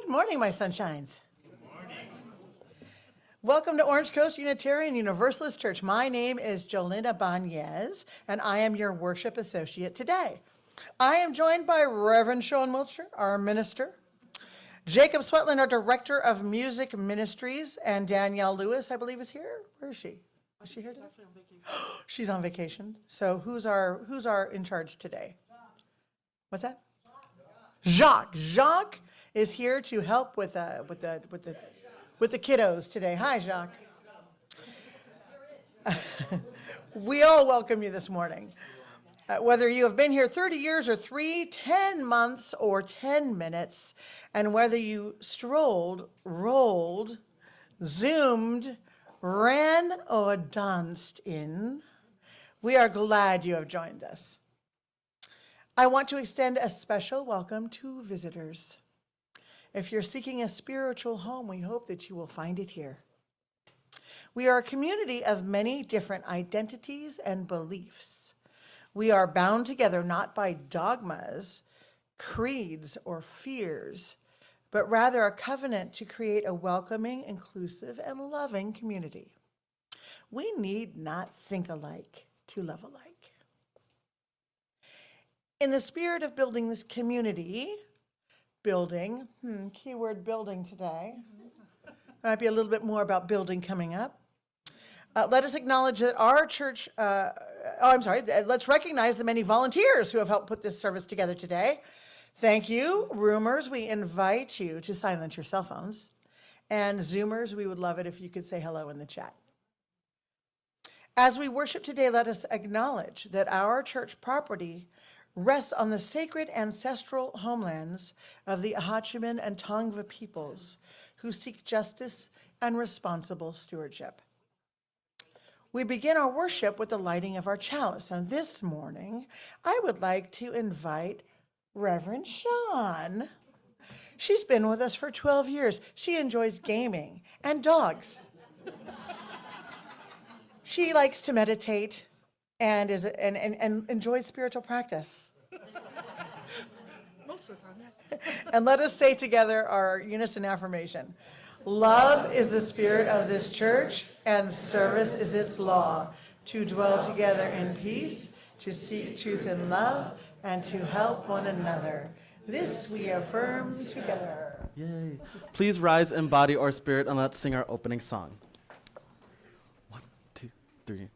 Good morning, my sunshines. Good morning. Welcome to Orange Coast Unitarian Universalist Church. My name is Jolina Banez, and I am your worship associate today. I am joined by Reverend Sian Wiltshire, our minister, Jacob Swetland, our director of music ministries, and Danielle Lewis, I believe, is here. Where is she? Is she here today? She's actually on vacation. She's on vacation. So who's our in charge today? What's that? Jacques. Jacques is here to help with the kiddos today. Hi, Jacques. We all welcome you this morning. Whether you have been here 30 years or 10 months, or 10 minutes, and whether you strolled, rolled, zoomed, ran, or danced in, we are glad you have joined us. I want to extend a special welcome to visitors. If you're seeking a spiritual home, we hope that you will find it here. We are a community of many different identities and beliefs. We are bound together not by dogmas, creeds, or fears, but rather a covenant to create a welcoming, inclusive, and loving community. We need not think alike to love alike. In the spirit of building this community, keyword building today. Might be a little bit more about building coming up. Let us acknowledge that our church, let's recognize the many volunteers who have helped put this service together today. Thank you. Roomers, we invite you to silence your cell phones. And Zoomers, we would love it if you could say hello in the chat. As we worship today, let us acknowledge that our church property rests on the sacred ancestral homelands of the Ahachiman and Tongva peoples who seek justice and responsible stewardship. We begin our worship with the lighting of our chalice, and this morning I would like to invite Reverend Sian. She's been with us for 12 years. She enjoys gaming and dogs. She likes to meditate and enjoys spiritual practice. Most of the time, yeah. And let us say together our unison affirmation. Love is the spirit of this church, and service is its law, to dwell together in peace, to seek truth in love, and to help one another. This we affirm together. Yay. Please rise, embody our spirit, and let's sing our opening song. 1, 2, 3.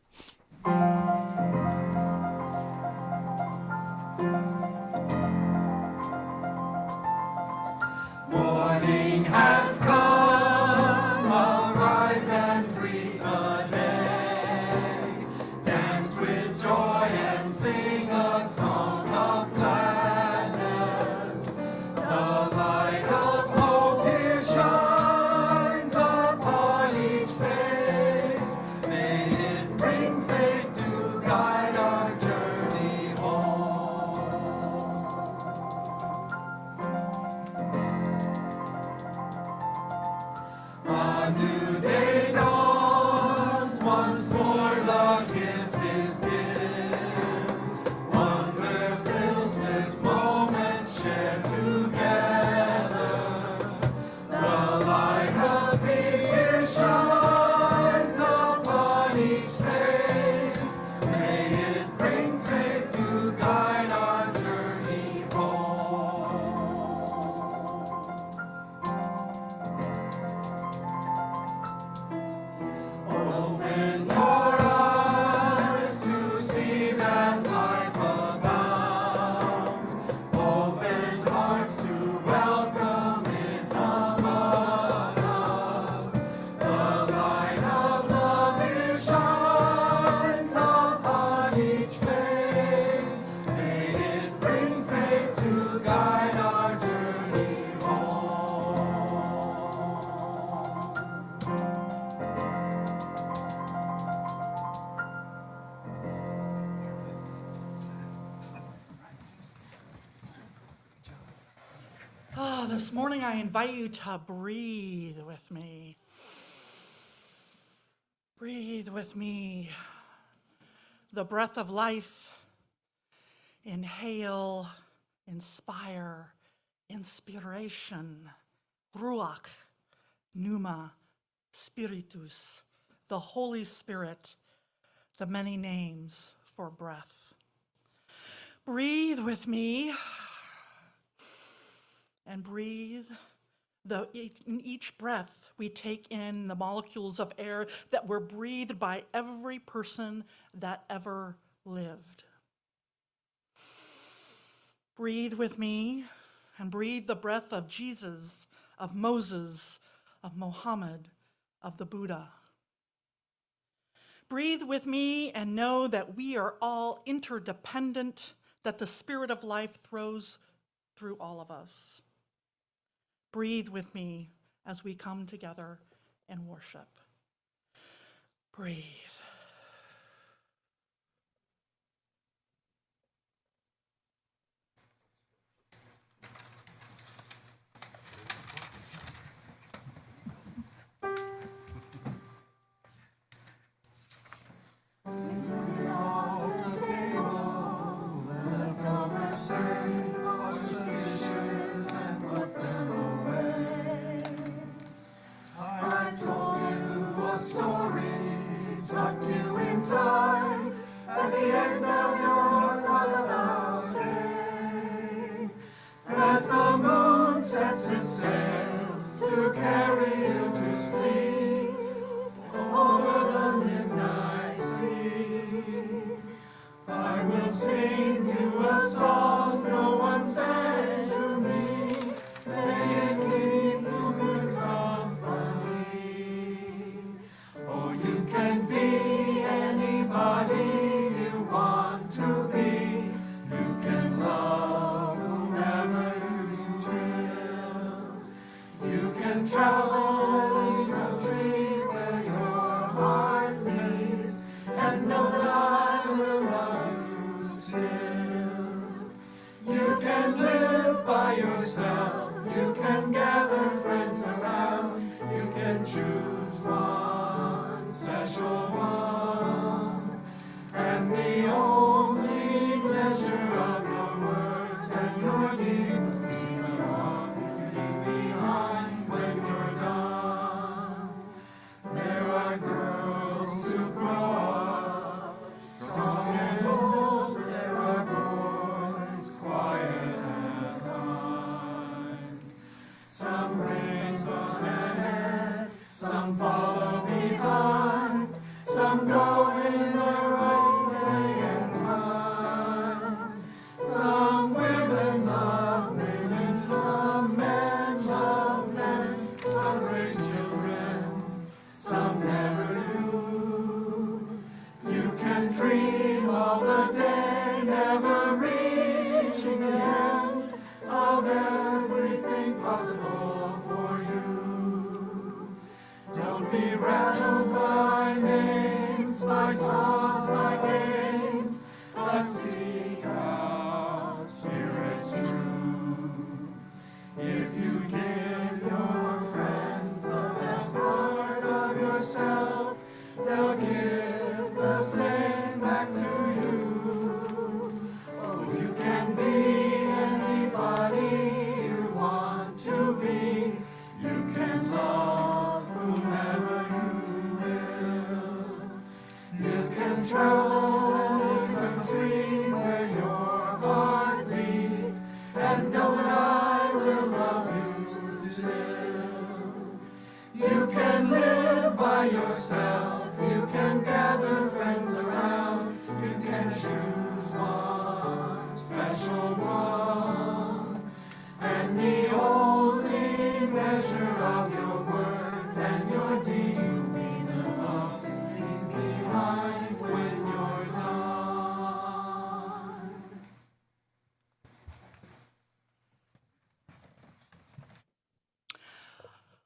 Morning has come, arise and greet the day. Dance with joy and sing a song of gladness. The light of hope here shines upon each face. May it bring faith to guide our journey home. A new day dawns, once more the gift is given. Wonder fills this moment shared together. The light of peace here shines upon each face. May it bring faith to guide our journey home. Open your eyes to see that life abounds. Open hearts to welcome it among us. The light of love here shines upon each face. May it bring faith to guide our journey home. This morning I invite you to breathe with me. Breathe with me. The breath of life. Inhale, inspire, inspiration. Ruach, Pneuma, Spiritus, the Holy Spirit, the many names for breath. Breathe with me and breathe. In each breath, we take in the molecules of air that were breathed by every person that ever lived. Breathe with me and breathe the breath of Jesus, of Moses, of Mohammed, of the Buddha. Breathe with me and know that we are all interdependent, that the Spirit of life throws through all of us. Breathe with me as we come together and worship. Breathe. Tucked you inside at the end of your walkabout day. As the moon sets its sails to carry you to sleep over the midnight sea, I will sing you a song no one sang to me. May it keep you good company. Oh, you can be anybody you want to be. You can love whomever you will. You can travel any country where your heart leads, and know that I will love you still. You can live by yourself. You can gather friends around. You can choose one special one, and the only measure of your words and your deeds will be the love you leave behind when you're done. There are girls who grow up strong and bold. There are boys quiet and kind. Some race on ahead, some follow behind, some go in their own way and time. Some women love women, some men love men, some raise children, some never do. You can dream all the day, never reaching the end of everything possible for you. Don't be rattled by names, by taunts, by games, but seek out spirits true. If you give your friends the best part of yourself, they'll give the same back to you. Oh, you can be anybody you want to be. You can love whomever you will. You can travel any country where your heart leads, and know that I will love you still. You can live by yourself. You can gather friends around. You can choose one special one, and the only measure of your words and your deeds will be the love you leave behind when you're done.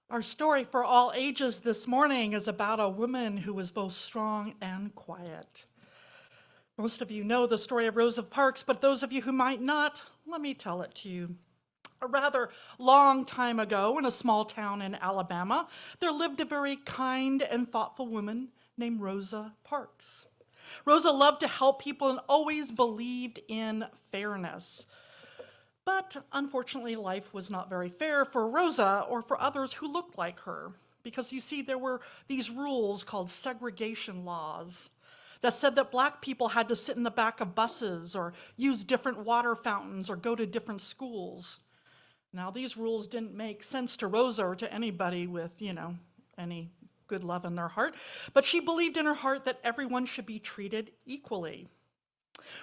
Our story for all ages this morning is about a woman who was both strong and quiet. Most of you know the story of Rosa Parks, but those of you who might not, let me tell it to you. A rather long time ago, in a small town in Alabama, there lived a very kind and thoughtful woman named Rosa Parks. Rosa loved to help people and always believed in fairness. But unfortunately, life was not very fair for Rosa or for others who looked like her. Because you see, there were these rules called segregation laws that said that black people had to sit in the back of buses or use different water fountains or go to different schools. Now, these rules didn't make sense to Rosa or to anybody with, any good love in their heart, but she believed in her heart that everyone should be treated equally.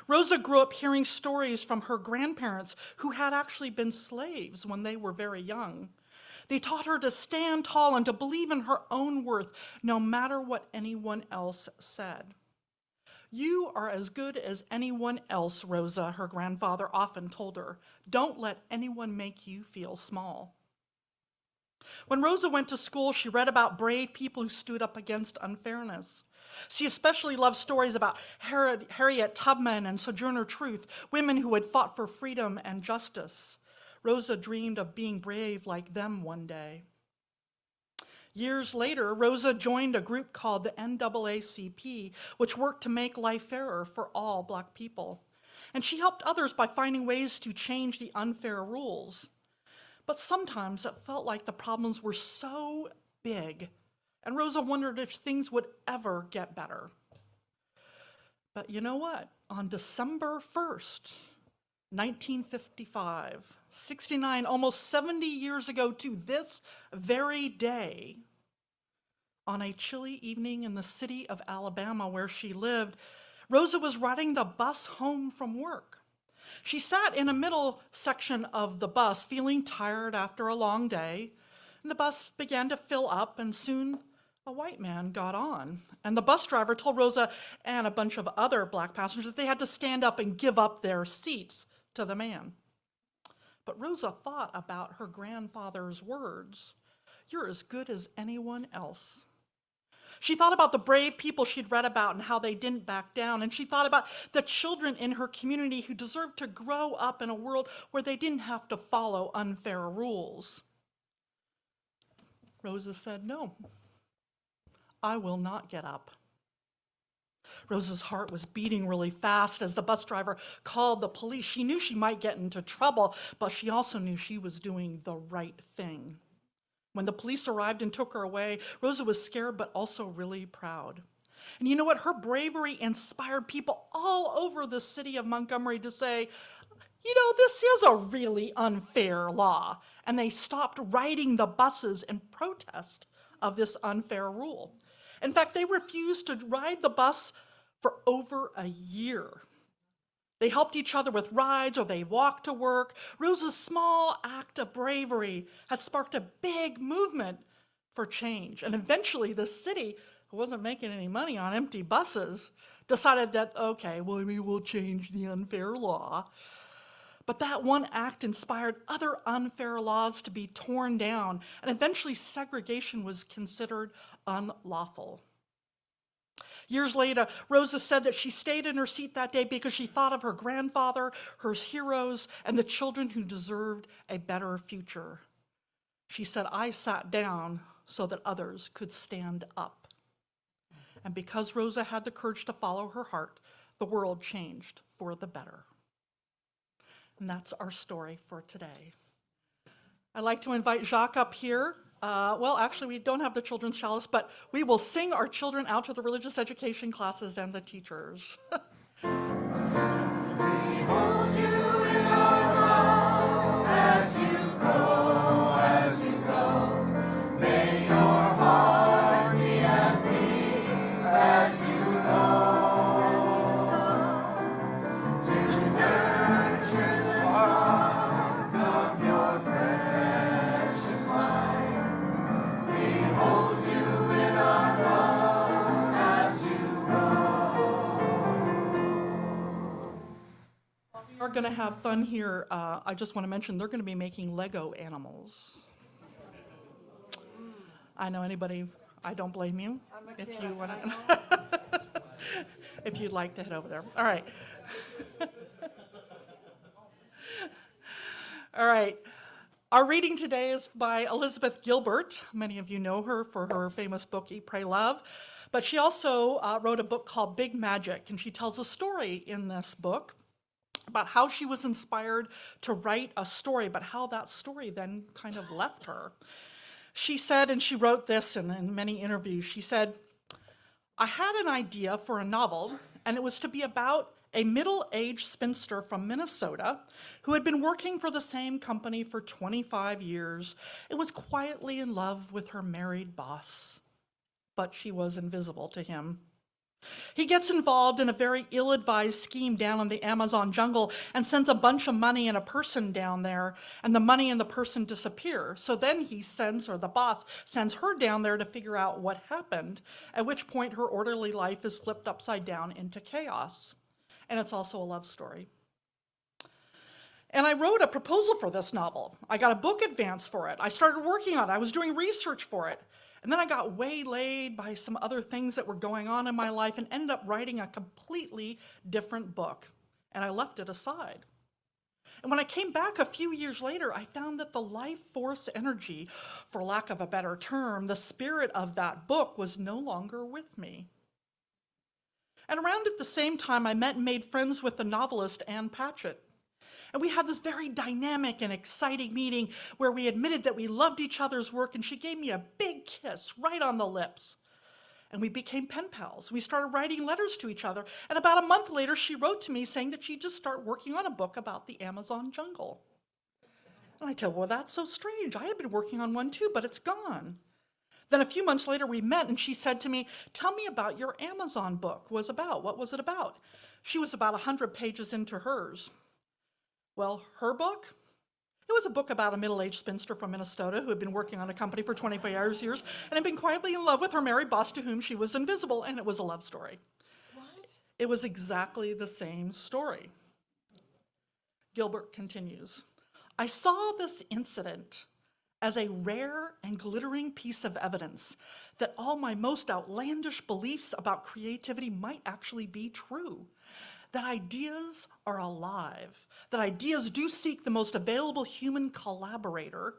Rosa grew up hearing stories from her grandparents who had actually been slaves when they were very young. They taught her to stand tall and to believe in her own worth, no matter what anyone else said. "You are as good as anyone else, Rosa," her grandfather often told her. "Don't let anyone make you feel small." When Rosa went to school, she read about brave people who stood up against unfairness. She especially loved stories about Harriet Tubman and Sojourner Truth, women who had fought for freedom and justice. Rosa dreamed of being brave like them one day. Years later, Rosa joined a group called the NAACP, which worked to make life fairer for all black people. And she helped others by finding ways to change the unfair rules. But sometimes it felt like the problems were so big, and Rosa wondered if things would ever get better. But you know what? On December 1st, 1955, 69, almost 70 years ago to this very day, on a chilly evening in the city of Alabama where she lived, Rosa was riding the bus home from work. She sat in a middle section of the bus, feeling tired after a long day, and the bus began to fill up, and soon a white man got on. And the bus driver told Rosa and a bunch of other black passengers that they had to stand up and give up their seats to the man. But Rosa thought about her grandfather's words, "You're as good as anyone else." She thought about the brave people she'd read about and how they didn't back down. And she thought about the children in her community who deserved to grow up in a world where they didn't have to follow unfair rules. Rosa said, "No, I will not get up." Rosa's heart was beating really fast as the bus driver called the police. She knew she might get into trouble, but she also knew she was doing the right thing. When the police arrived and took her away, Rosa was scared but also really proud. And you know what? Her bravery inspired people all over the city of Montgomery to say, this is a really unfair law. And they stopped riding the buses in protest of this unfair rule. In fact, they refused to ride the bus for over a year. They helped each other with rides, or they walked to work. Rosa's small act of bravery had sparked a big movement for change. And eventually the city, who wasn't making any money on empty buses, decided that, okay, well, maybe we'll change the unfair law. But that one act inspired other unfair laws to be torn down, and eventually segregation was considered unlawful. Years later, Rosa said that she stayed in her seat that day because she thought of her grandfather, her heroes, and the children who deserved a better future. She said, "I sat down so that others could stand up." And because Rosa had the courage to follow her heart, the world changed for the better. And that's our story for today. I'd like to invite Jacques up here. Actually, we don't have the children's chalice, but we will sing our children out to the religious education classes and the teachers. Hold you in our love as you go. May your heart be at peace as you go. To nurture the spark of your precious life. We hold you in our love as you go. We're going to have fun here. I just want to mention they're going to be making Lego animals. I know anybody, I don't blame you. If you want to, if you'd like to head over there. All right. All right. Our reading today is by Elizabeth Gilbert. Many of you know her for her famous book, Eat, Pray, Love. But she also wrote a book called Big Magic, and she tells a story in this book about how she was inspired to write a story, but how that story then kind of left her. She said, and she wrote this in many interviews, she said, "I had an idea for a novel, and it was to be about a middle-aged spinster from Minnesota who had been working for the same company for 25 years and was quietly in love with her married boss, but she was invisible to him. He gets involved in a very ill-advised scheme down in the Amazon jungle and sends a bunch of money and a person down there, and the money and the person disappear. So then he sends, or the boss sends her down there to figure out what happened, at which point her orderly life is flipped upside down into chaos. And it's also a love story. And I wrote a proposal for this novel. I got a book advance for it. I started working on it. I was doing research for it. And then I got waylaid by some other things that were going on in my life and ended up writing a completely different book. And I left it aside. And when I came back a few years later, I found that the life force energy, for lack of a better term, the spirit of that book was no longer with me. And around at the same time, I met and made friends with the novelist Ann Patchett. And we had this very dynamic and exciting meeting where we admitted that we loved each other's work, and she gave me a big kiss right on the lips. And we became pen pals. We started writing letters to each other. And about a month later, she wrote to me saying that she'd just start working on a book about the Amazon jungle. And I told her, well, that's so strange. I had been working on one too, but it's gone. Then a few months later, we met, and she said to me, tell me about your Amazon book. What was it about? She was about 100 pages into hers. Well, her book? It was a book about a middle-aged spinster from Minnesota who had been working on a company for 25 years and had been quietly in love with her married boss to whom she was invisible, and it was a love story. What? It was exactly the same story. Gilbert continues, I saw this incident as a rare and glittering piece of evidence that all my most outlandish beliefs about creativity might actually be true. That ideas are alive, that ideas do seek the most available human collaborator,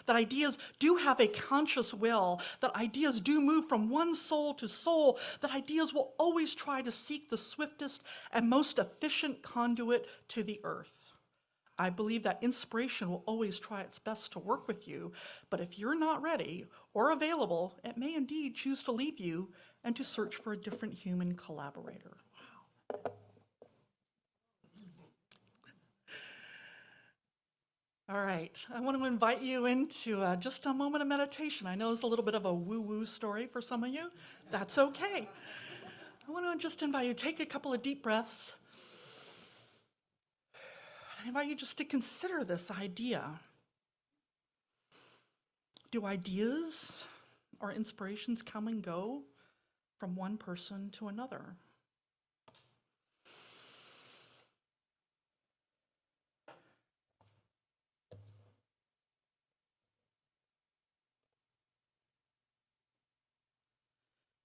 that ideas do have a conscious will, that ideas do move from one soul to soul, that ideas will always try to seek the swiftest and most efficient conduit to the earth. I believe that inspiration will always try its best to work with you, but if you're not ready or available, it may indeed choose to leave you and to search for a different human collaborator. All right, I want to invite you into just a moment of meditation. I know it's a little bit of a woo-woo story for some of you. That's okay. I want to just invite you to take a couple of deep breaths. I invite you just to consider this idea. Do ideas or inspirations come and go from one person to another?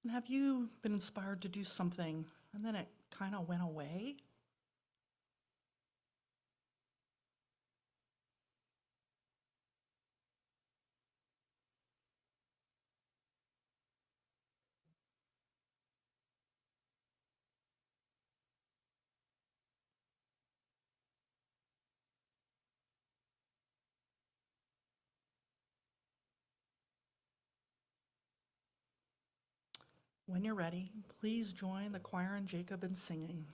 And have you been inspired to do something and then it kind of went away? When you're ready, please join the choir and Jacob in singing.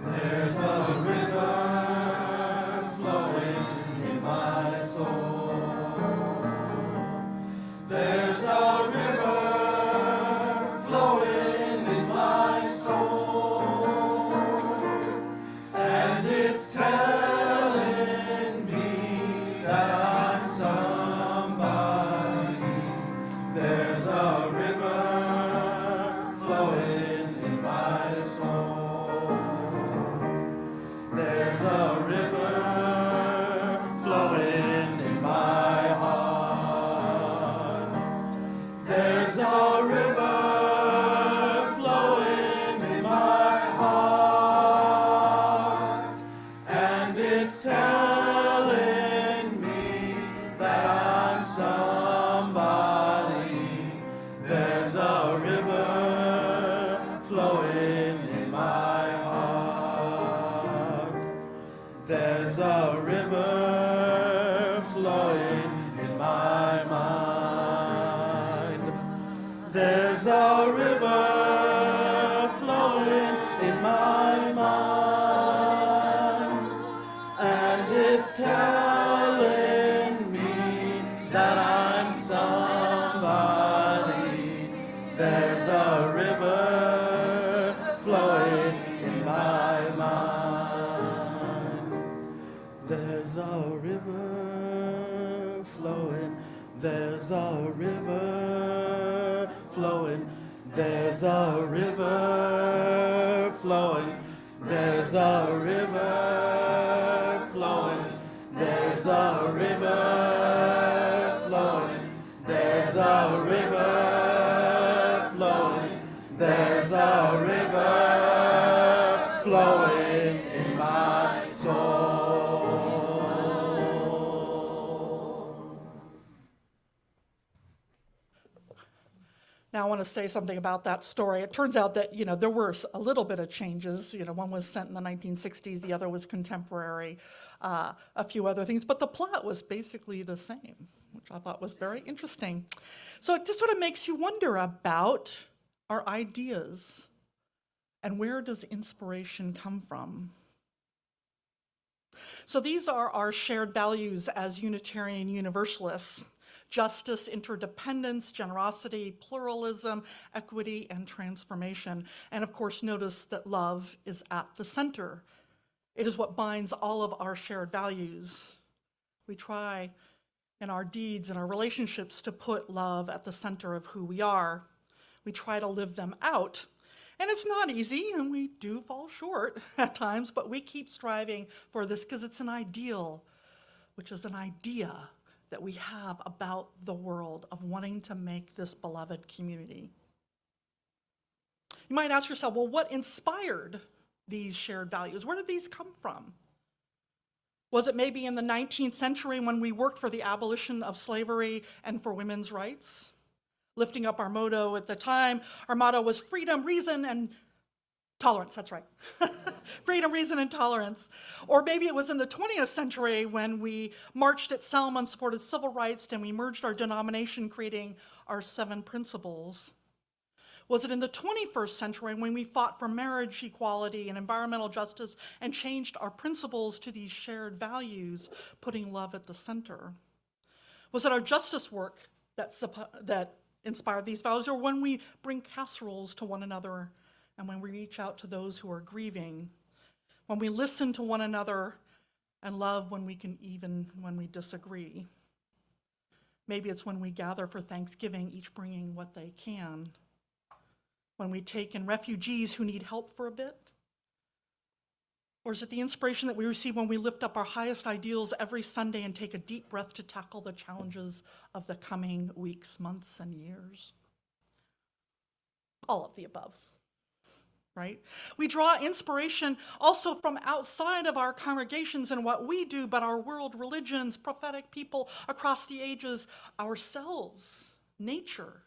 There's a river flowing in my soul. There's a river flowing in my soul. flowing in my heart. There's a river flowing in my mind. There's a river flowing in my mind, and it's telling me that I'm somebody. There's a river flowing in my mind. There's a river flowing. There's a river flowing. There's a river flowing. There's a river flowing. There's a river flowing. There's a river flowing. There's a river flowing in my soul. Now, I want to say something about that story. It turns out that, there were a little bit of changes. One was sent in the 1960s, the other was contemporary, a few other things, but the plot was basically the same, which I thought was very interesting. So it just sort of makes you wonder about our ideas and where does inspiration come from? So these are our shared values as Unitarian Universalists: justice, interdependence, generosity, pluralism, equity, and transformation. And of course, notice that love is at the center. It is what binds all of our shared values. We try in our deeds and our relationships to put love at the center of who we are. We try to live them out. And it's not easy, and we do fall short at times, but we keep striving for this because it's an ideal, which is an idea that we have about the world of wanting to make this beloved community. You might ask yourself, well, what inspired these shared values? Where did these come from? Was it maybe in the 19th century when we worked for the abolition of slavery and for women's rights? Lifting up our motto at the time, our motto was freedom, reason, and tolerance. That's right. Freedom, reason, and tolerance. Or maybe it was in the 20th century when we marched at Selma and supported civil rights, and we merged our denomination, creating our 7 principles. Was it in the 21st century when we fought for marriage equality and environmental justice and changed our principles to these shared values, putting love at the center? Was it our justice work that inspired these values, or when we bring casseroles to one another and when we reach out to those who are grieving, when we listen to one another and love when we disagree? Maybe it's when we gather for Thanksgiving, each bringing what they can. When we take in refugees who need help for a bit? Or is it the inspiration that we receive when we lift up our highest ideals every Sunday and take a deep breath to tackle the challenges of the coming weeks, months, and years? All of the above, right? We draw inspiration also from outside of our congregations and what we do, but our world, religions, prophetic people across the ages, ourselves, nature,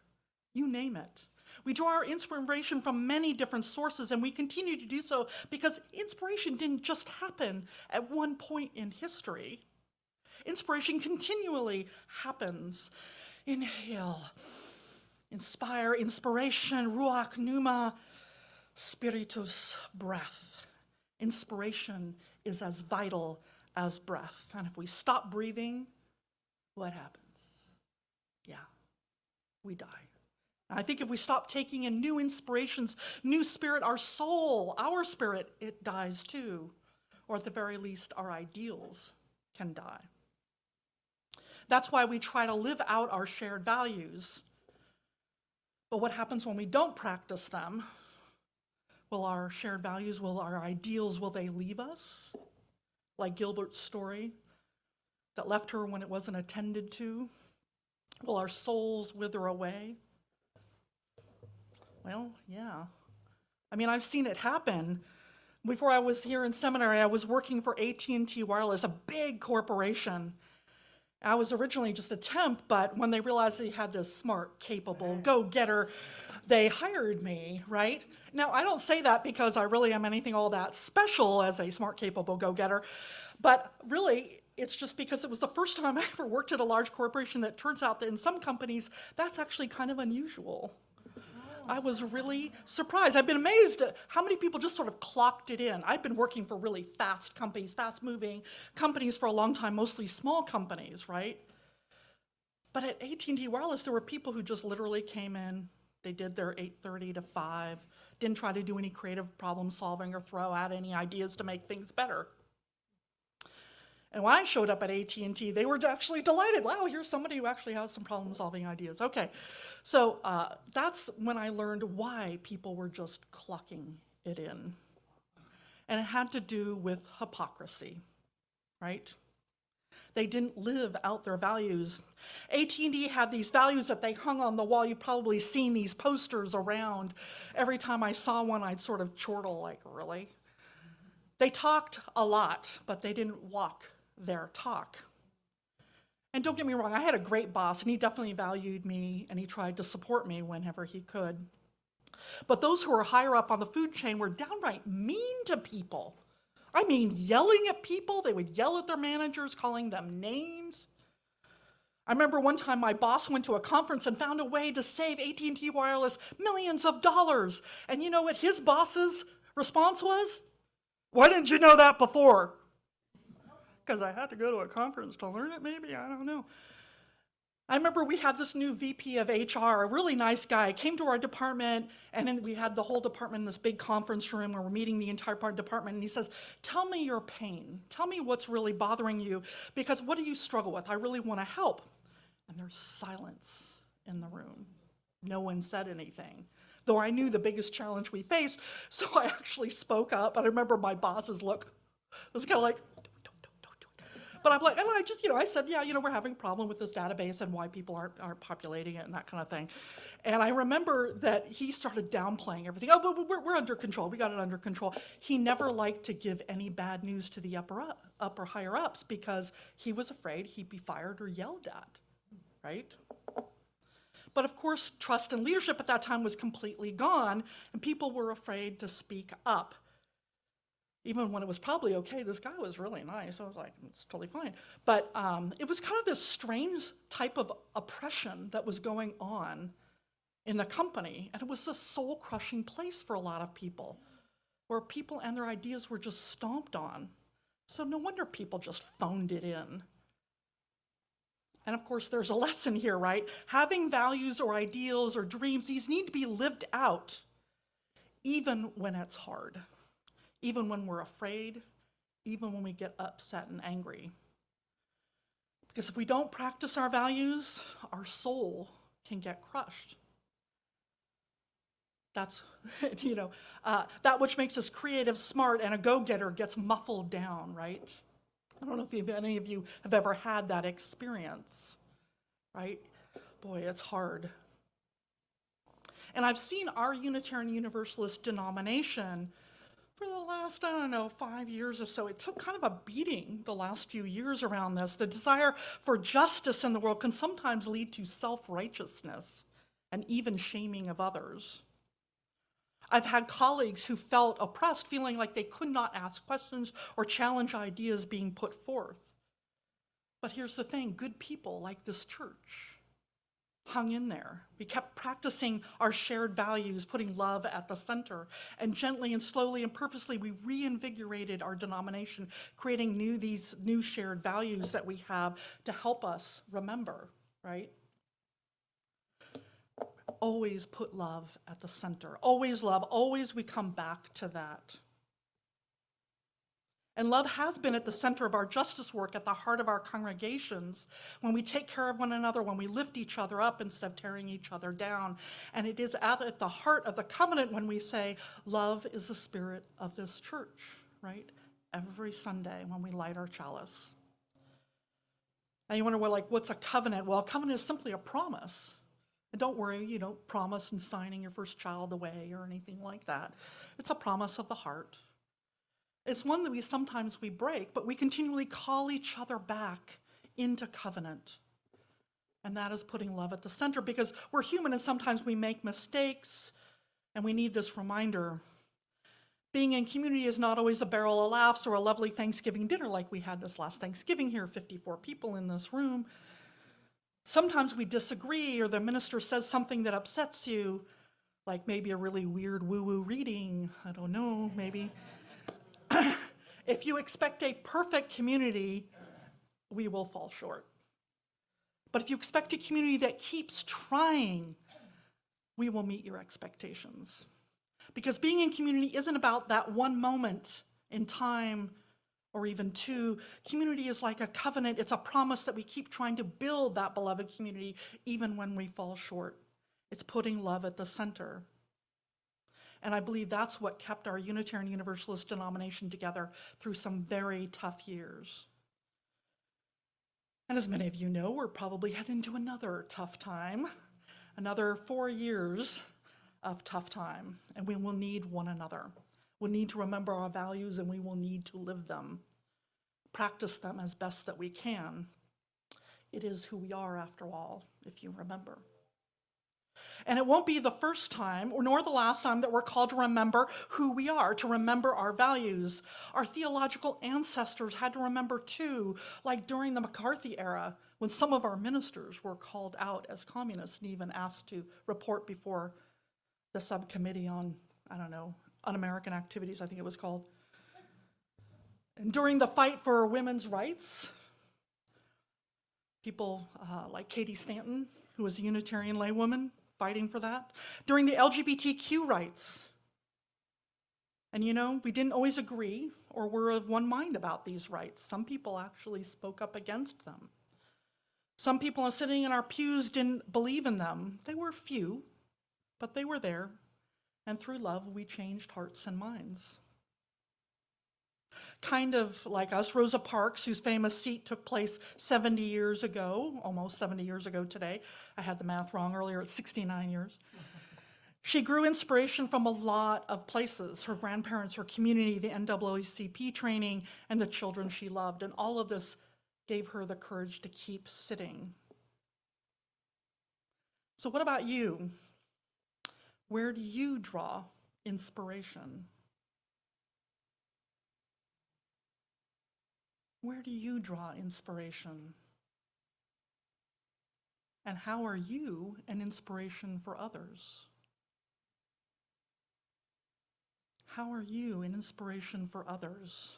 you name it. We draw our inspiration from many different sources, and we continue to do so because inspiration didn't just happen at one point in history. Inspiration continually happens. Inhale, inspire, inspiration, ruach pneuma, spiritus, breath. Inspiration is as vital as breath. And if we stop breathing, what happens? Yeah, we die. I think if we stop taking in new inspirations, new spirit, our soul, our spirit, it dies too. Or at the very least, our ideals can die. That's why we try to live out our shared values. But what happens when we don't practice them? Will our shared values, will our ideals, will they leave us? Like Gilbert's story that left her when it wasn't attended to? Will our souls wither away? Well, yeah. I mean, I've seen it happen. Before I was here in seminary, I was working for AT&T Wireless, a big corporation. I was originally just a temp, but when they realized they had this smart, capable, go-getter they hired me, right? Now, I don't say that because I really am anything all that special as a smart, capable go-getter, but really, it's just because it was the first time I ever worked at a large corporation that turns out that in some companies, that's actually kind of unusual. I was really surprised. I've been amazed at how many people just sort of clocked it in. I've been working for really fast companies, fast-moving companies for a long time, mostly small companies, right? But at AT&T Wireless, there were people who just literally came in, they did their 8:30 to 5, didn't try to do any creative problem solving or throw out any ideas to make things better. And when I showed up at AT&T, they were actually delighted. Wow, here's somebody who actually has some problem-solving ideas. Okay, so that's when I learned why people were just clocking it in. And it had to do with hypocrisy, right? They didn't live out their values. AT&T had these values that they hung on the wall. You've probably seen these posters around. Every time I saw one, I'd sort of chortle, like, really? They talked a lot, but they didn't walk their talk. And don't get me wrong, I had a great boss, and he definitely valued me, and he tried to support me whenever he could. But those who were higher up on the food chain were downright mean to people. I mean, yelling at people. They would yell at their managers, calling them names. I remember one time my boss went to a conference and found a way to save AT&T Wireless millions of dollars. And you know what his boss's response was? Why didn't you know that before? Because I had to go to a conference to learn it, maybe? I don't know. I remember we had this new VP of HR, a really nice guy, came to our department, and then we had the whole department in this big conference room where we're meeting the entire department, and he says, tell me your pain. Tell me what's really bothering you, because what do you struggle with? I really want to help. And there's silence in the room. No one said anything, though I knew the biggest challenge we faced, so I actually spoke up. And I remember my boss's look. It was kind of like, don't do it. But I'm like, and I just, I said, yeah, we're having a problem with this database and why people aren't populating it and that kind of thing. And I remember that he started downplaying everything. Oh, but we're under control. We got it under control. He never liked to give any bad news to the upper higher ups because he was afraid he'd be fired or yelled at, right? But of course, trust and leadership at that time was completely gone, and people were afraid to speak up. Even when it was probably okay, this guy was really nice. I was like, it's totally fine. But it was kind of this strange type of oppression that was going on in the company, and it was a soul-crushing place for a lot of people, where people and their ideas were just stomped on. So no wonder people just phoned it in. And of course, there's a lesson here, right? Having values or ideals or dreams, these need to be lived out, even when it's hard, even when we're afraid, even when we get upset and angry. Because if we don't practice our values, our soul can get crushed. That's, that which makes us creative, smart, and a go-getter gets muffled down, right? I don't know if any of you have ever had that experience, right? Boy, it's hard. And I've seen our Unitarian Universalist denomination for the last, 5 years or so. It took kind of a beating the last few years around this. The desire for justice in the world can sometimes lead to self-righteousness and even shaming of others. I've had colleagues who felt oppressed, feeling like they could not ask questions or challenge ideas being put forth. But here's the thing, good people like this church hung in there. We kept practicing our shared values, putting love at the center, and gently and slowly and purposely we reinvigorated our denomination, creating these new shared values that we have to help us remember, right? Always put love at the center. Always love. Always we come back to that. And love has been at the center of our justice work, at the heart of our congregations, when we take care of one another, when we lift each other up instead of tearing each other down. And it is at the heart of the covenant when we say, love is the spirit of this church, right? Every Sunday when we light our chalice. And you wonder, what's a covenant? Well, a covenant is simply a promise. And don't worry, you don't promise in signing your first child away or anything like that. It's a promise of the heart. It's one that sometimes we break, but we continually call each other back into covenant. And that is putting love at the center, because we're human and sometimes we make mistakes and we need this reminder. Being in community is not always a barrel of laughs or a lovely Thanksgiving dinner like we had this last Thanksgiving here, 54 people in this room. Sometimes we disagree, or the minister says something that upsets you, like maybe a really weird woo-woo reading, I don't know, maybe. If you expect a perfect community, we will fall short. But if you expect a community that keeps trying, we will meet your expectations. Because being in community isn't about that one moment in time or even two. Community is like a covenant. It's a promise that we keep trying to build that beloved community even when we fall short. It's putting love at the center. And I believe that's what kept our Unitarian Universalist denomination together through some very tough years. And as many of you know, we're probably heading into another tough time, another 4 years of tough time, and we will need one another. We'll need to remember our values, and we will need to live them, practice them as best that we can. It is who we are, after all, if you remember. And it won't be the first time, or nor the last time, that we're called to remember who we are, to remember our values. Our theological ancestors had to remember too, like during the McCarthy era, when some of our ministers were called out as communists and even asked to report before the subcommittee on, un-American activities, I think it was called. And during the fight for women's rights, people like Katie Stanton, who was a Unitarian laywoman, fighting for that. During the LGBTQ rights. And we didn't always agree or were of one mind about these rights. Some people actually spoke up against them. Some people sitting in our pews didn't believe in them. They were few, but they were there. And through love, we changed hearts and minds. Kind of like us, Rosa Parks, whose famous seat took place 70 years ago, almost 70 years ago today. I had the math wrong earlier, it's 69 years. She grew inspiration from a lot of places, her grandparents, her community, the NAACP training, and the children she loved. And all of this gave her the courage to keep sitting. So what about you? Where do you draw inspiration? Where do you draw inspiration? And how are you an inspiration for others? How are you an inspiration for others?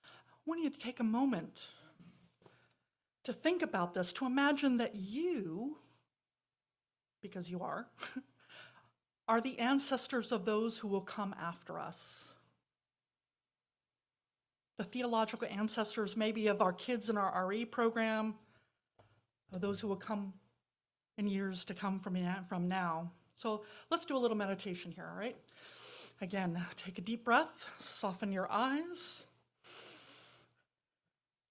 I want you to take a moment to think about this, to imagine that you, because you are the ancestors of those who will come after us. The theological ancestors maybe of our kids in our RE program, or those who will come in years to come from now. So let's do a little meditation here, all right? Again, take a deep breath, soften your eyes.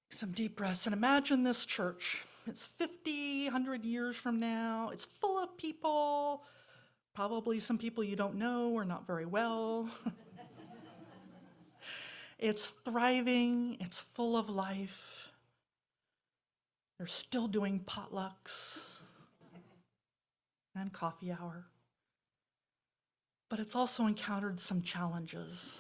Some deep breaths, and imagine this church. It's 50, 100 years from now. It's full of people, probably some people you don't know or not very well. It's thriving, it's full of life. They're still doing potlucks and coffee hour. But it's also encountered some challenges.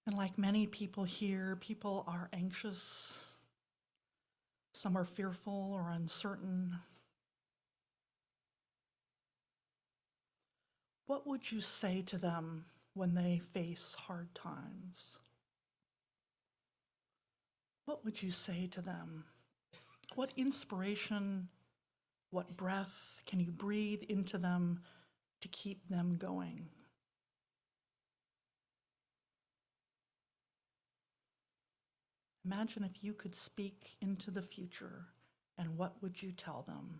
And like many people here, people are anxious. Some are fearful or uncertain. What would you say to them when they face hard times? What would you say to them? What inspiration, what breath can you breathe into them to keep them going? Imagine if you could speak into the future, and what would you tell them?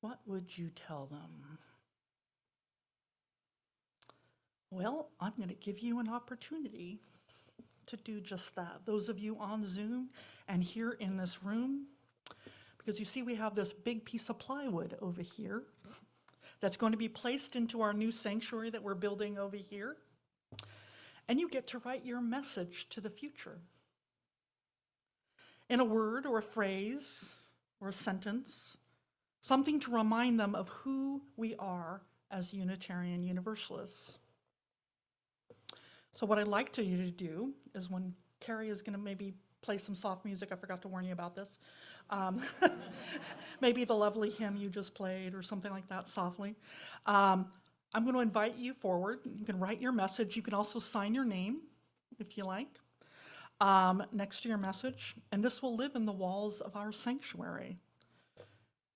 What would you tell them? Well, I'm going to give you an opportunity to do just that. Those of you on Zoom and here in this room, because you see we have this big piece of plywood over here that's going to be placed into our new sanctuary that we're building over here. And you get to write your message to the future in a word or a phrase or a sentence, something to remind them of who we are as Unitarian Universalists. So what I'd like you to do is, when Carrie is going to maybe play some soft music, I forgot to warn you about this, maybe the lovely hymn you just played or something like that softly. I'm going to invite you forward. You can write your message. You can also sign your name if you like next to your message, and this will live in the walls of our sanctuary.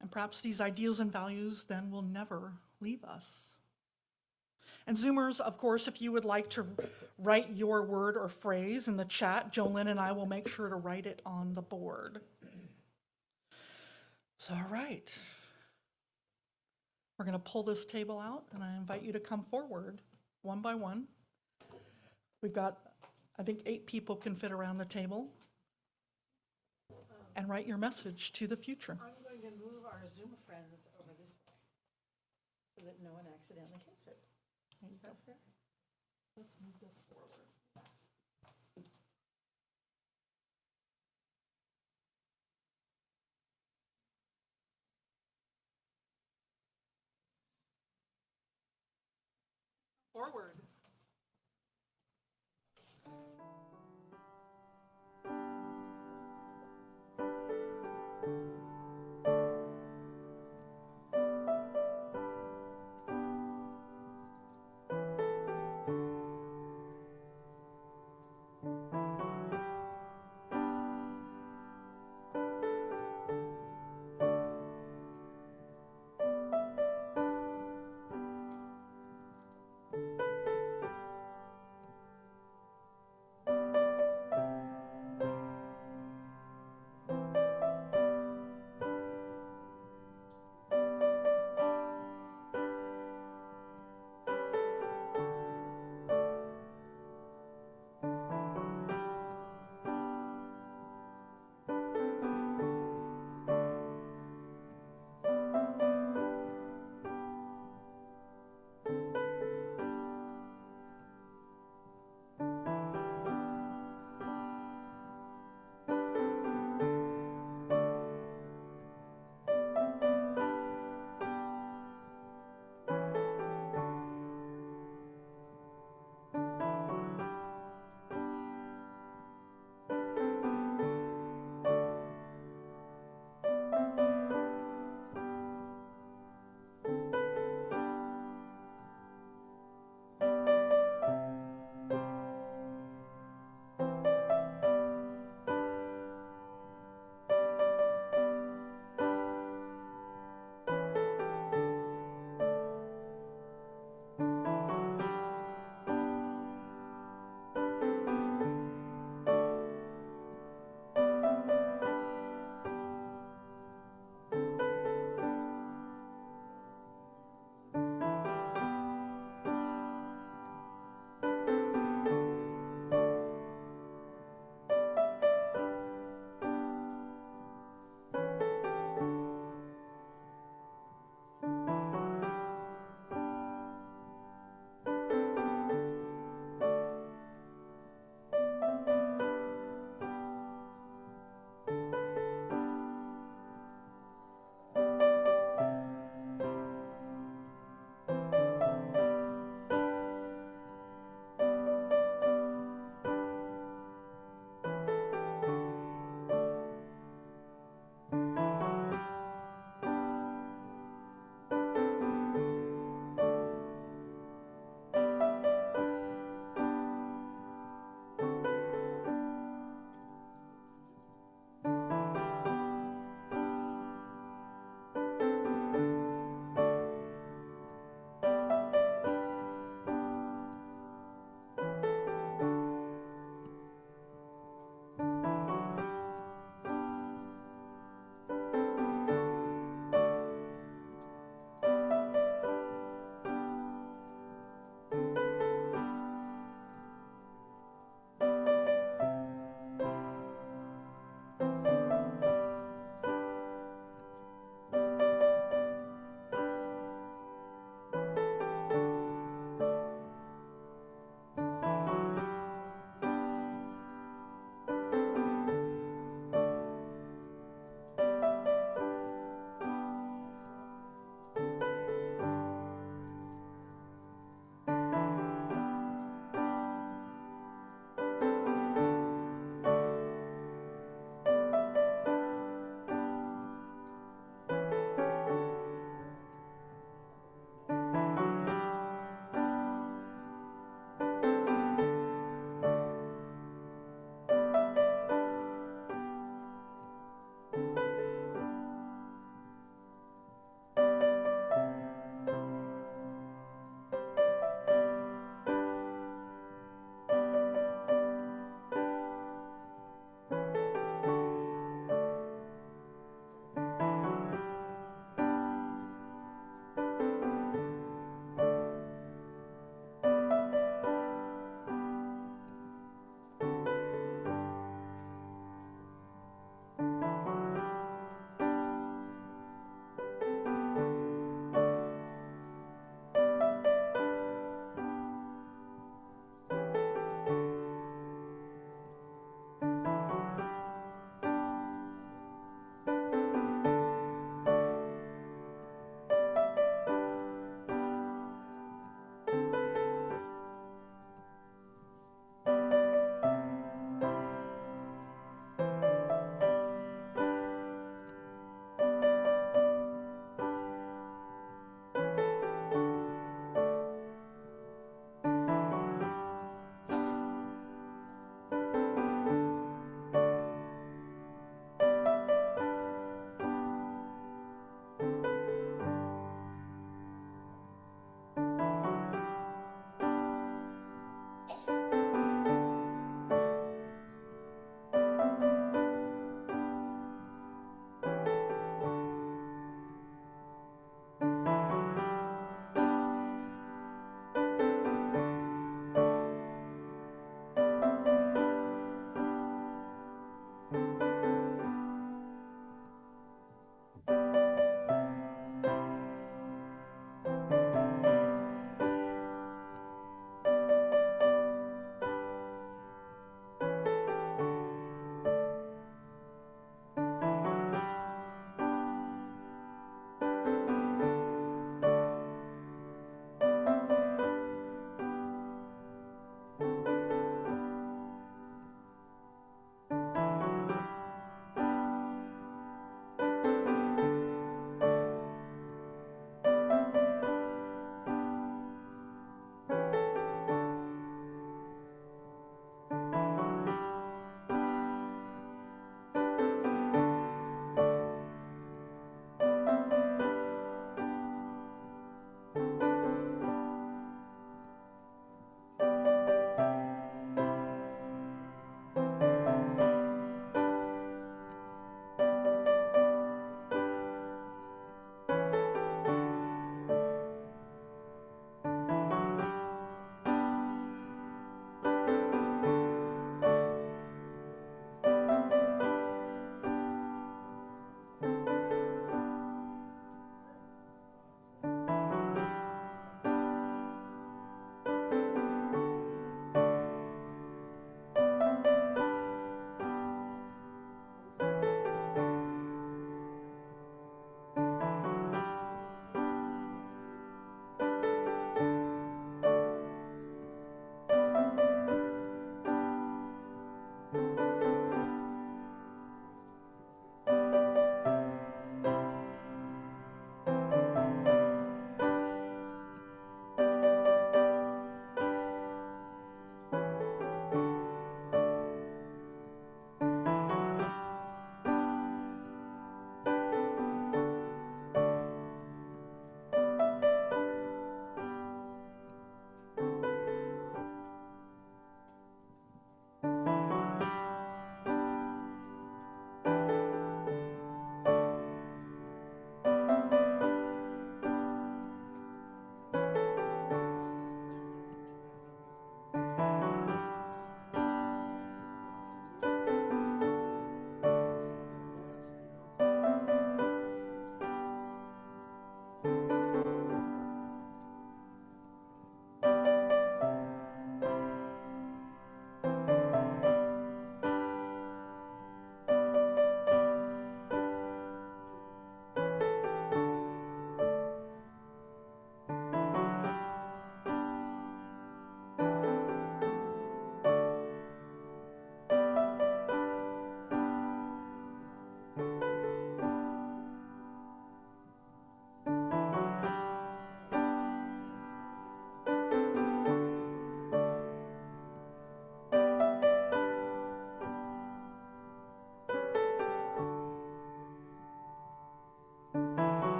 And perhaps these ideals and values then will never leave us. And Zoomers, of course, if you would like to write your word or phrase in the chat, Jolynn and I will make sure to write it on the board. So, all right. We're going to pull this table out, and I invite you to come forward one by one. We've got, I think, 8 people can fit around the table. And write your message to the future. I'm going to move our Zoom friends over this way so that no one accidentally hits it. Is that fair? Let's move this forward. Forward.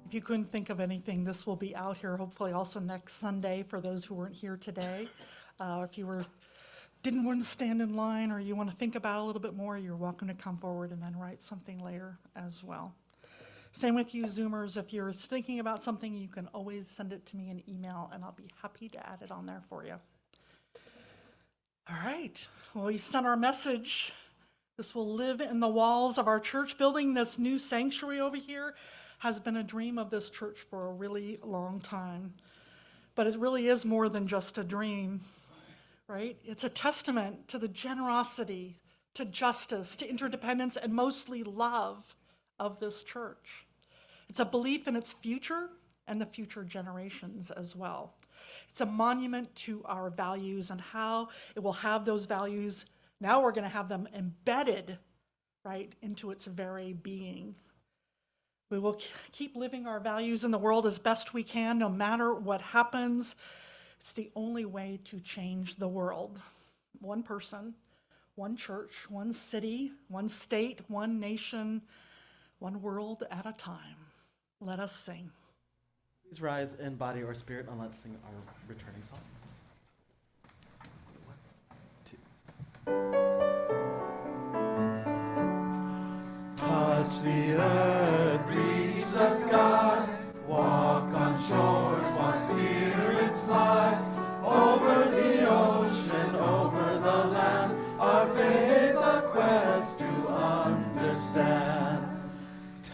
If you couldn't think of anything, this will be out here hopefully also next Sunday for those who weren't here today. If you didn't want to stand in line or you want to think about it a little bit more, you're welcome to come forward and then write something later as well. Same with you Zoomers. If you're thinking about something, you can always send it to me in email and I'll be happy to add it on there for you. All right, well, we sent our message. This will live in the walls of our church building. This new sanctuary over here has been a dream of this church for a really long time. But it really is more than just a dream, right? It's a testament to the generosity, to justice, to interdependence, and mostly love of this church. It's a belief in its future and the future generations as well. It's a monument to our values and how it will have those values. Now we're going to have them embedded, right, into its very being. We will keep living our values in the world as best we can, no matter what happens. It's the only way to change the world. One person, one church, one city, one state, one nation, one world at a time. Let us sing. Please rise in body or spirit and let's sing our returning song. 1, 2. Touch the earth, reach the sky, walk on shores while spirits fly, over the ocean, over the land, our faith a quest to understand.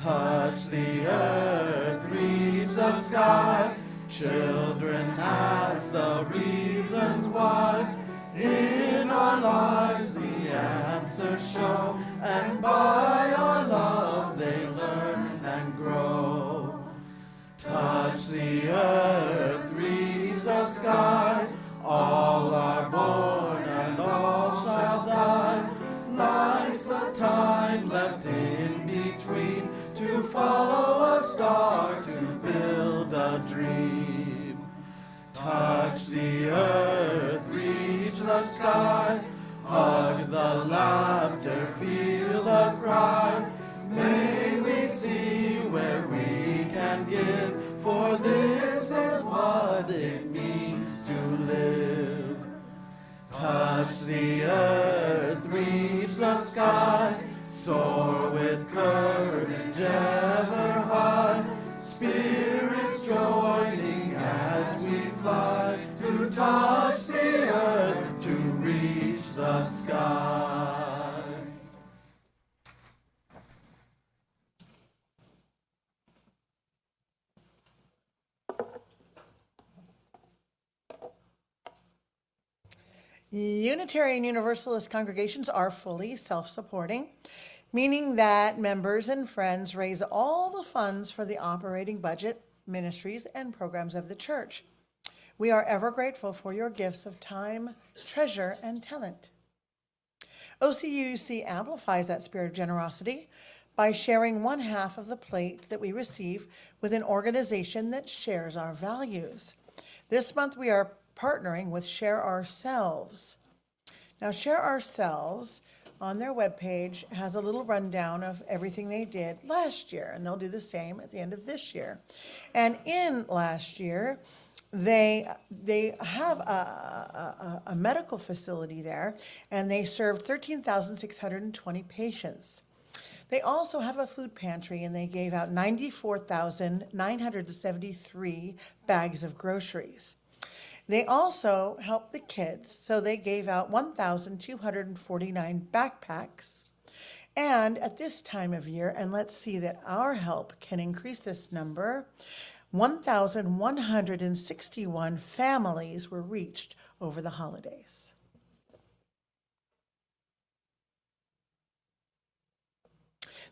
Touch the earth, reach the sky, children ask the reasons why, in our lives the answers show, and by our love they learn and grow. Touch the earth, reach the sky, all are born and all shall die. Life's the time left in between, to follow a star, to build a dream. Touch the earth, reach the sky, hug the laughter, feel the cry. May we see where we can give, for this is what it means to live. Touch the earth, reach the sky, soar with courage ever high, spirits joining as we fly, to touch the earth, to reach the sky. Unitarian Universalist congregations are fully self-supporting, meaning that members and friends raise all the funds for the operating budget, ministries, and programs of the church. We are ever grateful for your gifts of time, treasure, and talent. OCUC amplifies that spirit of generosity by sharing one half of the plate that we receive with an organization that shares our values. This month we are partnering with Share Ourselves. Now, Share Ourselves on their webpage has a little rundown of everything they did last year, and they'll do the same at the end of this year. And in last year, they have a medical facility there, and they served 13,620 patients. They also have a food pantry, and they gave out 94,973 bags of groceries. They also helped the kids, so they gave out 1,249 backpacks. And at this time of year, and let's see that our help can increase this number, 1,161 families were reached over the holidays.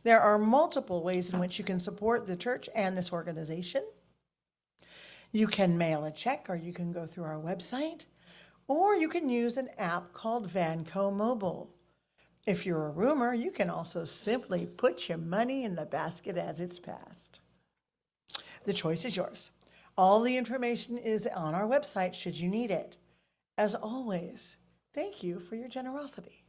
There are multiple ways in which you can support the church and this organization. You can mail a check, or you can go through our website, or you can use an app called Vanco Mobile. If you're a roomer, you can also simply put your money in the basket as it's passed. The choice is yours. All the information is on our website should you need it. As always, thank you for your generosity.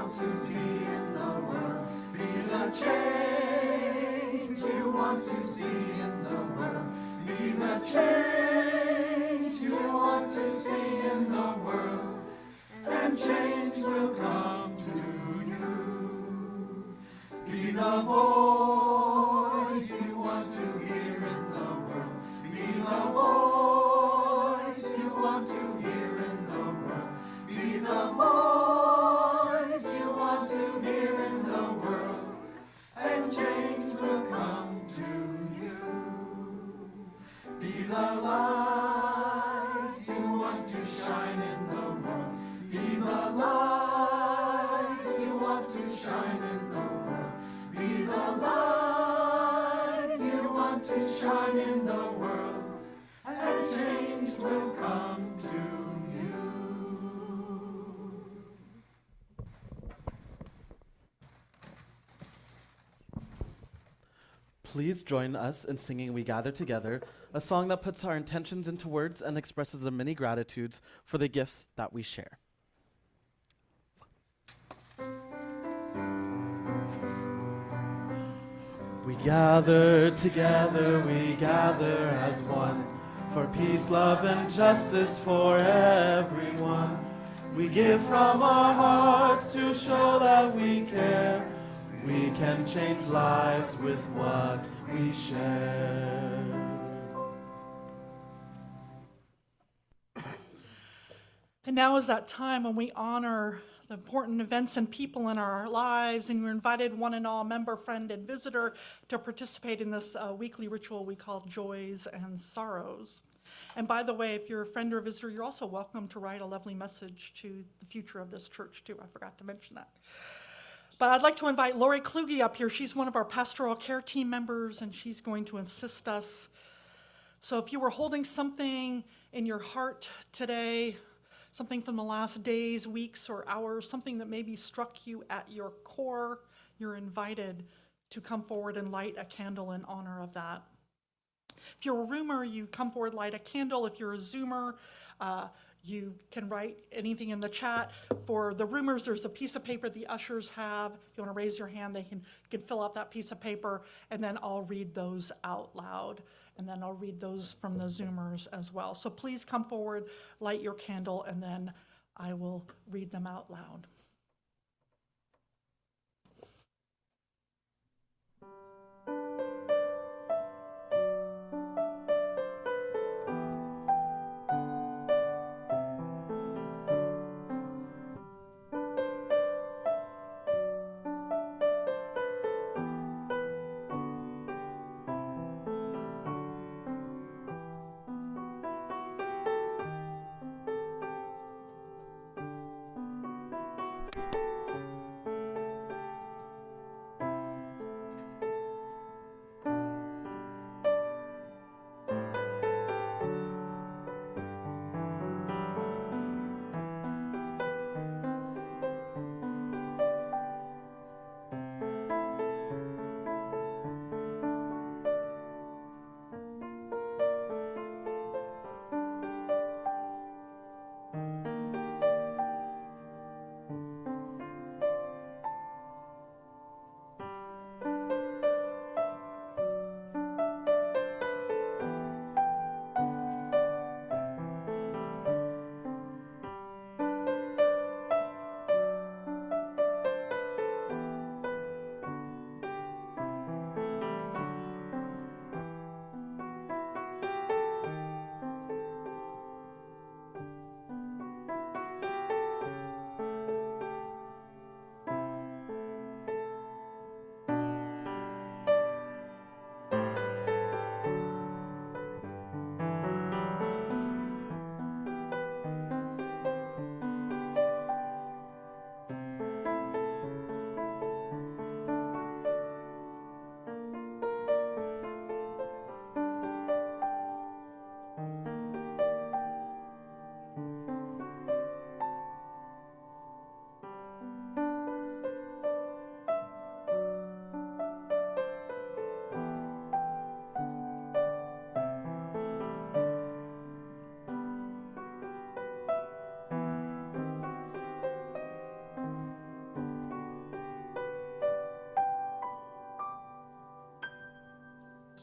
want to see in the world. Be the change you want to see in the world. Be the change you want to see in the world. And change will come to you. Be the voice you want to hear in the world. Be the voice you want to hear in the world. Be the voice you want to hear in the world. And change will come to you. Be the light you want to shine in the world. Be the light you want to shine in the world. Be the light you want to shine in the world. And change will come to you. Please join us in singing We Gather Together, a song that puts our intentions into words and expresses the many gratitudes for the gifts that we share. We gather together, we gather as one, for peace, love, and justice for everyone. We give from our hearts to show that we care. We can change lives with what we share. And now is that time when we honor the important events and people in our lives, and you're invited, one and all, member, friend, and visitor, to participate in this weekly ritual we call Joys and Sorrows. And by the way, if you're a friend or a visitor, you're also welcome to write a lovely message to the future of this church, too. I forgot to mention that. But I'd like to invite Lori Kluge up here. She's one of our pastoral care team members, and she's going to assist us. So if you were holding something in your heart today, something from the last days, weeks, or hours, something that maybe struck you at your core, you're invited to come forward and light a candle in honor of that. If you're a roomer, you come forward, light a candle. If you're a Zoomer, you can write anything in the chat. For the roomers, there's a piece of paper the ushers have. If you want to raise your hand, you can fill out that piece of paper, and then I'll read those out loud. And then I'll read those from the Zoomers as well. So please come forward, light your candle, and then I will read them out loud.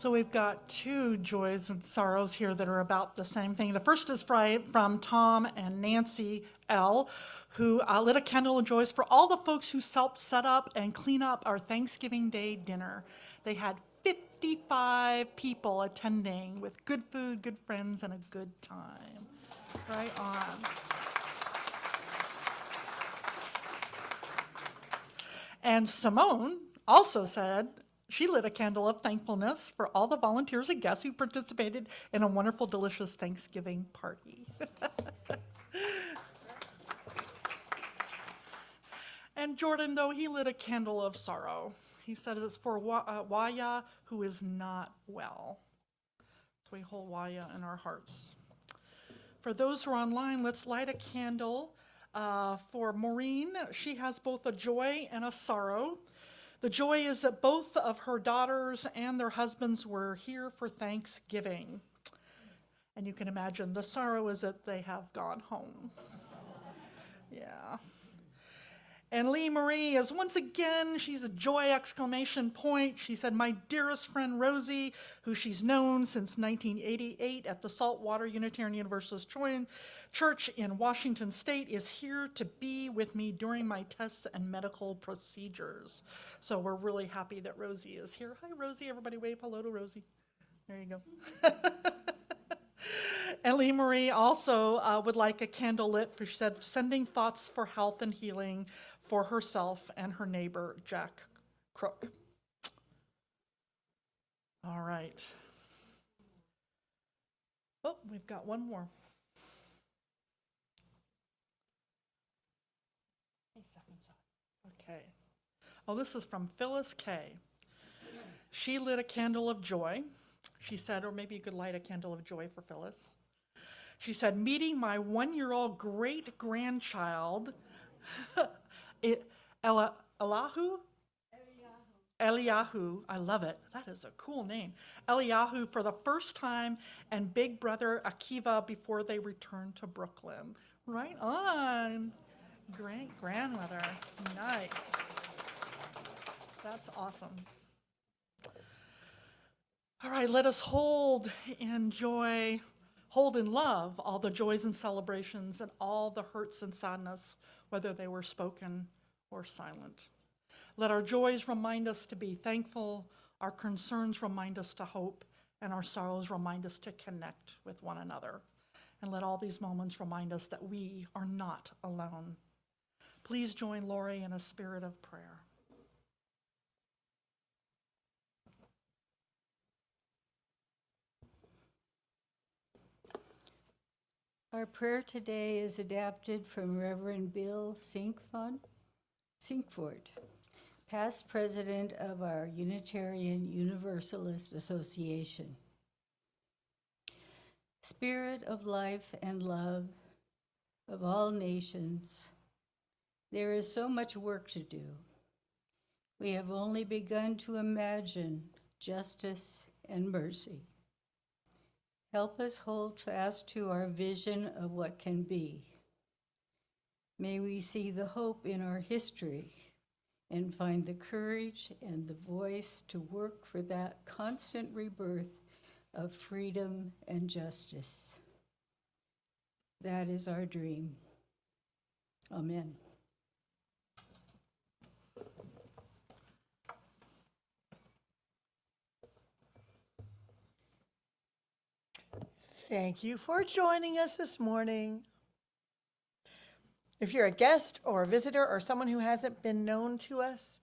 So we've got two joys and sorrows here that are about the same thing. The first is from Tom and Nancy L., who lit a candle of joys for all the folks who helped set up and clean up our Thanksgiving Day dinner. They had 55 people attending with good food, good friends, and a good time. Right on. And Simone also said she lit a candle of thankfulness for all the volunteers and guests who participated in a wonderful, delicious Thanksgiving party. And Jordan, though, he lit a candle of sorrow. He said it's for Waya, who is not well. So we hold Waya in our hearts. For those who are online, let's light a candle for Maureen. She has both a joy and a sorrow. The joy is that both of her daughters and their husbands were here for Thanksgiving. And you can imagine the sorrow is that they have gone home. Yeah. And Lee Marie is once again, she's a joy exclamation point. She said, my dearest friend Rosie, who she's known since 1988 at the Saltwater Unitarian Universalist Church in Washington State, is here to be with me during my tests and medical procedures. So we're really happy that Rosie is here. Hi, Rosie. Everybody wave hello to Rosie. There you go. And Lee Marie also would like a candle lit for, she said, sending thoughts for health and healing for herself and her neighbor, Jack Crook. All right. Oh, we've got one more. Okay. Oh, this is from Phyllis K. She lit a candle of joy. She said, or maybe you could light a candle of joy for Phyllis. She said, meeting my 1-year-old great-grandchild, Eliyahu, I love it. That is a cool name. Eliyahu for the first time, and big brother Akiva before they returned to Brooklyn. Right on. Great grandmother. Nice. That's awesome. All right, let us hold in joy, hold in love all the joys and celebrations and all the hurts and sadness, whether they were spoken or silent. Let our joys remind us to be thankful, our concerns remind us to hope, and our sorrows remind us to connect with one another. And let all these moments remind us that we are not alone. Please join Lori in a spirit of prayer. Our prayer today is adapted from Reverend Bill Sinkford, past president of our Unitarian Universalist Association. Spirit of life and love of all nations, there is so much work to do. We have only begun to imagine justice and mercy. Help us hold fast to our vision of what can be. May we see the hope in our history and find the courage and the voice to work for that constant rebirth of freedom and justice. That is our dream. Amen. Thank you for joining us this morning. If you're a guest or a visitor or someone who hasn't been known to us,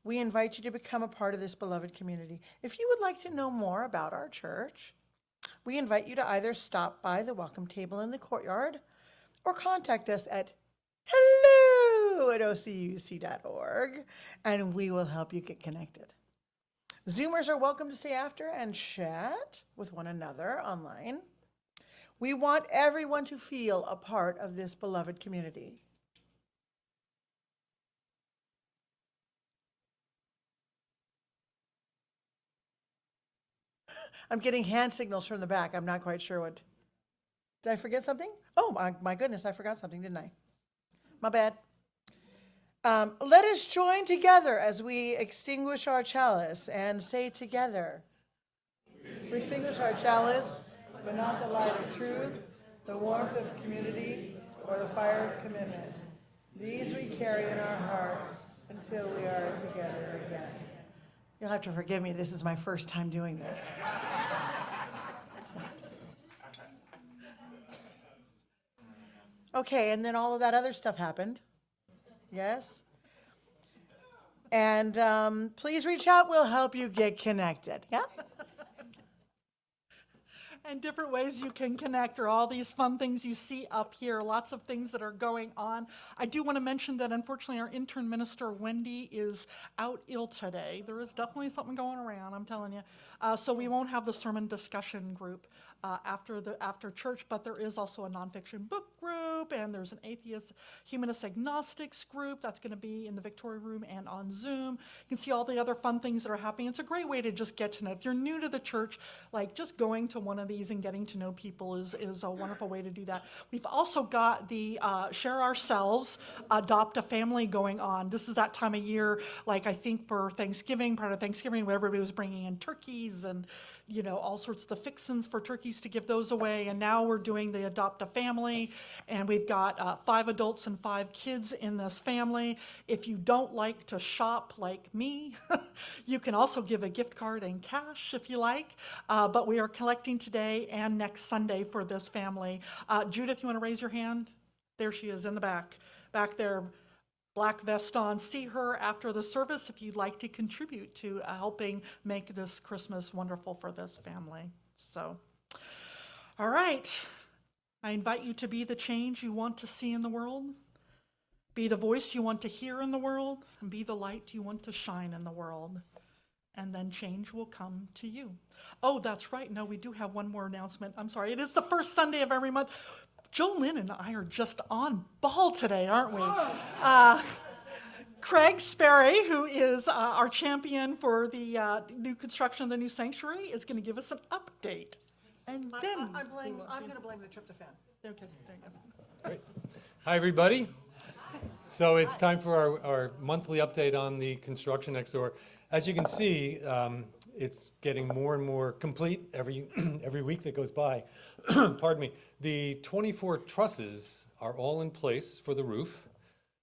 we invite you to become a part of this beloved community. If you would like to know more about our church, we invite you to either stop by the welcome table in the courtyard or contact us at hello@ocuc.org, and we will help you get connected. Zoomers are welcome to stay after and chat with one another online. We want everyone to feel a part of this beloved community. I'm getting hand signals from the back. I'm not quite sure what. Did I forget something? Oh, my goodness, I forgot something, didn't I? My bad. Let us join together as we extinguish our chalice and say together, Extinguish our chalice, but not the light of truth, the warmth of community, or the fire of commitment. These we carry in our hearts until we are together again. You'll have to forgive me, this is my first time doing this. Okay, and then all of that other stuff happened. Yes? And please reach out, we'll help you get connected. Yeah? And different ways you can connect, or all these fun things you see up here, lots of things that are going on. I do want to mention that unfortunately our intern minister, Wendy, is out ill today. There is definitely something going around, I'm telling you. So we won't have the sermon discussion group after church, but there is also a nonfiction book group, and there's an atheist, humanist, agnostics group that's going to be in the Victoria Room and on Zoom. You can see all the other fun things that are happening. It's a great way to just get to know. If you're new to the church, like just going to one of these and getting to know people is a wonderful way to do that. We've also got the Share Ourselves, Adopt a Family going on. This is that time of year, like I think for Thanksgiving, part of Thanksgiving, where everybody was bringing in turkeys and all sorts of the fixins for turkeys to give those away. And now we're doing the Adopt a Family, and we've got 5 adults and 5 kids in this family. If you don't like to shop like me, you can also give a gift card and cash if you like. But we are collecting today and next Sunday for this family. Judith, you want to raise your hand? There she is in the back there. Black vest on. See her after the service if you'd like to contribute to helping make this Christmas wonderful for this family. So, all right. I invite you to be the change you want to see in the world, be the voice you want to hear in the world, and be the light you want to shine in the world. And then change will come to you. Oh, that's right. No, we do have one more announcement. I'm sorry. It is the first Sunday of every month. Jolynn and I are just on ball today, aren't we? Craig Sperry, who is our champion for the new construction of the new sanctuary, is going to give us an update. And then I'm going to blame the tryptophan. Okay, there you go. Great. Hi, everybody. So it's time for our monthly update on the construction next door. As you can see, it's getting more and more complete every week that goes by. Pardon me. The 24 trusses are all in place for the roof.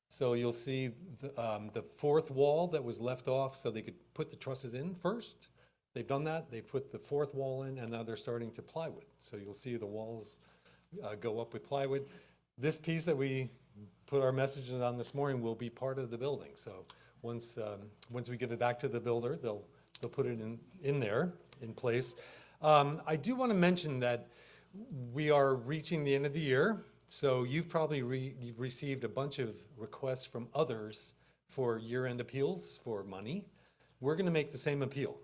So you'll see the 4th wall that was left off so they could put the trusses in first. They've done that. They've put the 4th wall in, and now they're starting to plywood. So you'll see the walls go up with plywood. This piece that we put our messages on this morning will be part of the building. So once we give it back to the builder, they'll put it in there in place. I do want to mention that we are reaching the end of the year, so you've probably you've received a bunch of requests from others for year-end appeals for money. We're going to make the same appeal.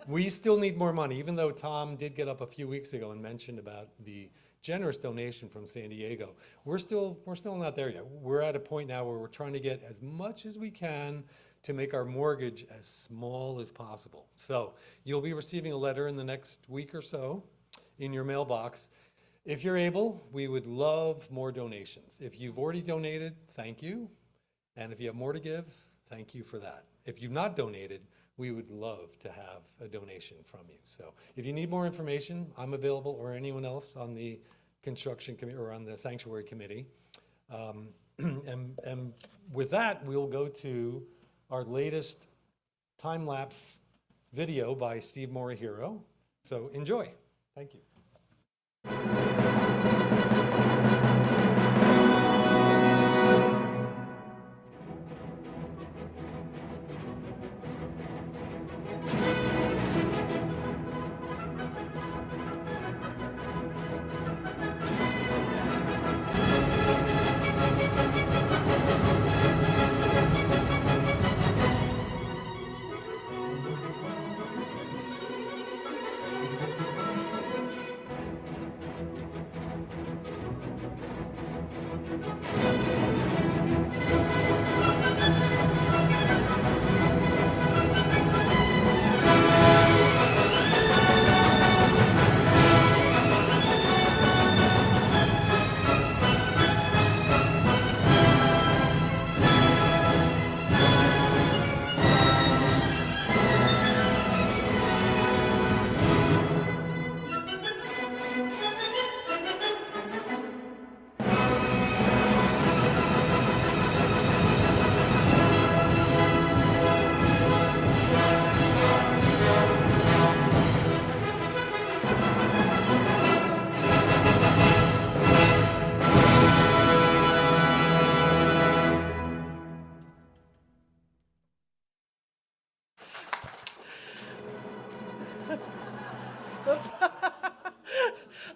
We still need more money, even though Tom did get up a few weeks ago and mentioned about the generous donation from San Diego. We're still not there yet. We're at a point now where we're trying to get as much as we can to make our mortgage as small as possible. So you'll be receiving a letter in the next week or so in your mailbox. If you're able, we would love more donations. If you've already donated, thank you. And if you have more to give, thank you for that. If you've not donated, we would love to have a donation from you. So if you need more information, I'm available, or anyone else on the construction committee or on the sanctuary committee. And with that, we'll go to our latest time-lapse video by Steve Morihiro. So enjoy. Thank you.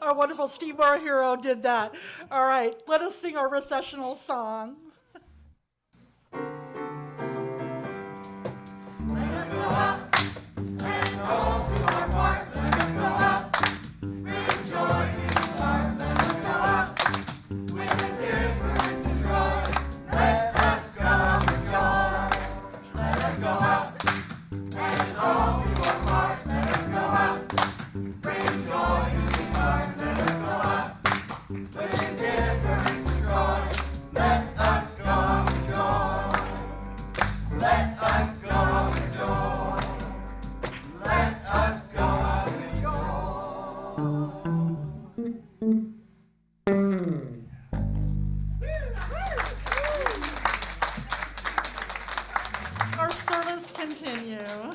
Our wonderful Steve, our hero, did that. All right, let us sing our recessional song. Let us go out and all do our part. Let us go out, bring joy to the heart. Let us go out with indifference destroyed. Let us go out with joy. Let us go out and all do our part. Let us go out, bring joy to the heart. Let us go out with indifference destroyed. Let us go out with joy. Let us go out with joy. Let us go out with joy. Our service continue.